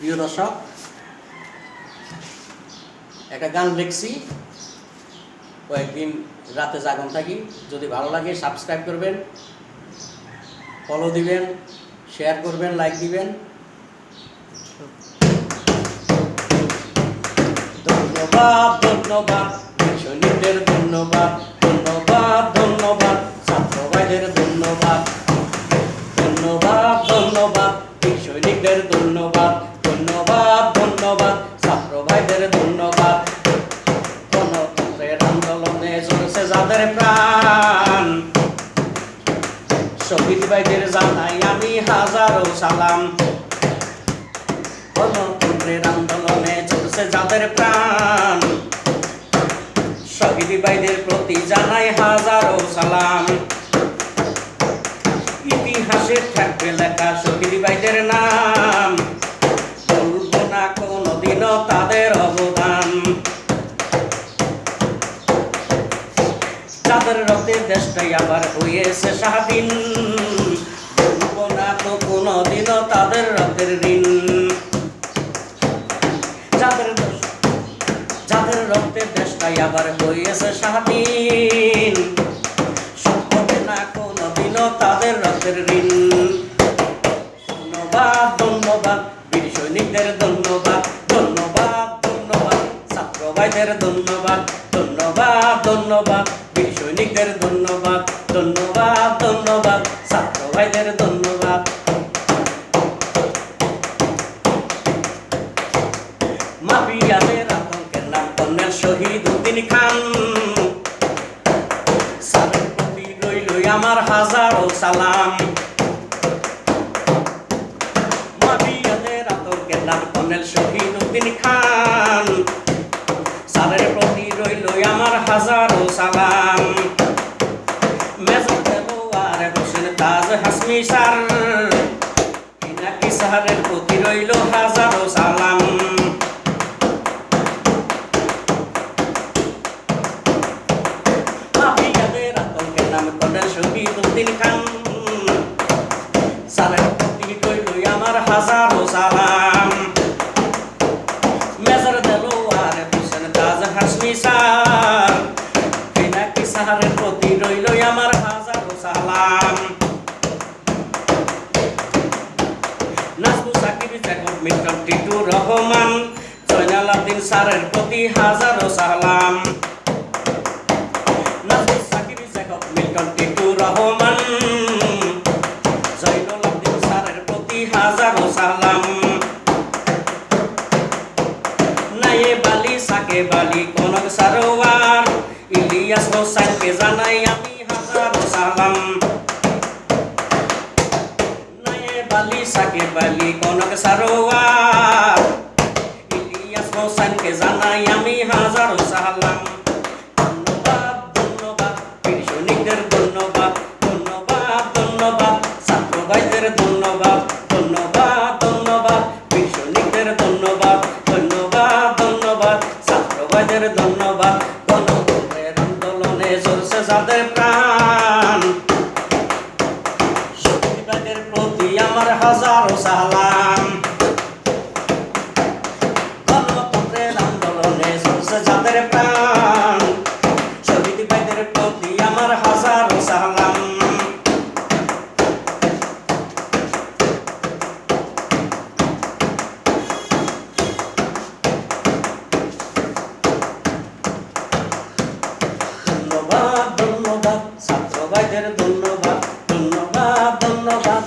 প্রিয় দর্শক, একটা গান লিখছি, কয়েকদিন রাতে জাগন থাকি। যদি ভালো লাগে সাবস্ক্রাইব করবেন, ফলো দিবেন, শেয়ার করবেন, লাইক দিবেন। ধন্যবাদ ধন্যবাদ সৈনিকদের, ধন্যবাদ ধন্যবাদ ধন্যবাদ ছাত্র ভাইদের, ধন্যবাদ ধন্যবাদ ধন্যবাদ সৈনিকদের, ধন্যবাদ ধন্যবাদ ধন্যবাদ ছাত্র ভাইদের, ধন্যবাদ। গণতন্ত্রের আন্দোলনে চলছে যাদের প্রাণ, শহীদ ভাইদের জানাই আমি হাজারো সালাম। গণতন্ত্রের আন্দোলনে চলছে যাদের প্রাণ, শহীদ ভাইদের প্রতি জানাই হাজারো সালাম। ইতিহাসে থাকবে লেখা শহীদ ভাইদের নাম, বলবো না কোনোদিনও তাদের অবদান। যাদের রক্তে দেশটাই আবার হয়েছে স্বাধীন, বলবো না তো কোনোদিনও তাদের রক্তের ঋণ। যাদের রক্তে দেশটাই আবার হয়েছে স্বাধীন, সম্ভবে না কোনোদিনও তাদের রক্তের ঋণ। ধন্যবাদ ধন্যবাদ বীর সৈনিকদের, ধন্যবাদ ধন্যবাদ ধন্যবাদ ছাত্র ভাইদের, ধন্যবাদ ধন্যবাদ ধন্যবাদ বীর সৈনিকদের, ধন্যবাদ ধন্যবাদ ধন্যবাদ ছাত্র ভাইদের, ধন্যবাদ। মাফিয়াদের আতঙ্কের নাম কর্নেল শহীদ উদ্দিন খান, স্যারের প্রতি রইল আমার হাজারো সালাম। মাফিয়াদের আতঙ্কের নাম কর্নেল শহীদ উদ্দিন খান, স্যারের প্রতি রইল আমার হাজারো সালাম। মেজর দেলোয়ার হোসেন তাজ হাসমি স্যার, পিনাকি স্যারের প্রতি রইল হাজারো সালাম। কর্নেল শহীদ উদ্দিন খান, স্যারের প্রতি রইল আমার হাজারো সালাম। মেজর দেলোয়ার হোসেন তাজ হাসমি স্যার, পিনাকি স্যারের প্রতি রইল আমার হাজারো সালাম। নাজমু সাকিব, জ্যাকব মিল্টন, টিটু রহমান, জয়নাল আবদিন স্যারের প্রতি হাজারো সালাম। নাজমু সাকিব, জ্যাকব মিল্টন, টিটু রহমান, জয়নাল আবদিন স্যারের প্রতি হাজারো সালাম। নায়েব আলী, সাকেব আলী, কনক সারোয়ার, ইলিয়াস হোসেনকে জানাই আমি হাজারো সালাম। নায়েব আলী, সাকেব আলী, কনক সারোয়ার, ইলিয়াস হোসেনকে জানাই আমি হাজারো সালাম। ধন্যবাদ ধন্যবাদ বীর সৈনিকদের, ধন্যবাদ ধন্যবাদ ধন্যবাদ ছাত্র ভাইদের, ধন্যবাদ ধন্যবাদ ধন্যবাদ বীর সৈনিকদের, ধন্যবাদ ধন্যবাদ ধন্যবাদ ছাত্র ভাইদের, ধন্যবাদ। গণতন্ত্রের আন্দোলনে চলছে যাদের প্রাণ, শহীদ ভাইদের প্রতি আমার হাজারো সালাম। গণতন্ত্রের আন্দোলনে চলছে যাদের প্রাণ, শহীদ ভাইদের প্রতি আমার হাজারো সালাম। ধন্যবাদ ধন্যবাদ ছাত্র ভাইদের, ধন্যবাদ ধন্যবাদ ধন্যবাদ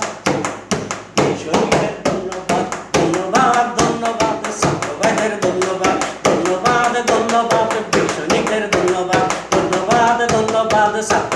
শহীদের, ধন্যবাদ ধন্যবাদ ধন্যবাদ ছাত্র ভাইদের, ধন্যবাদ ধন্যবাদ ধন্যবাদ সৈনিকদের, ধন্যবাদ ধন্যবাদ ধন্যবাদ ছাত্র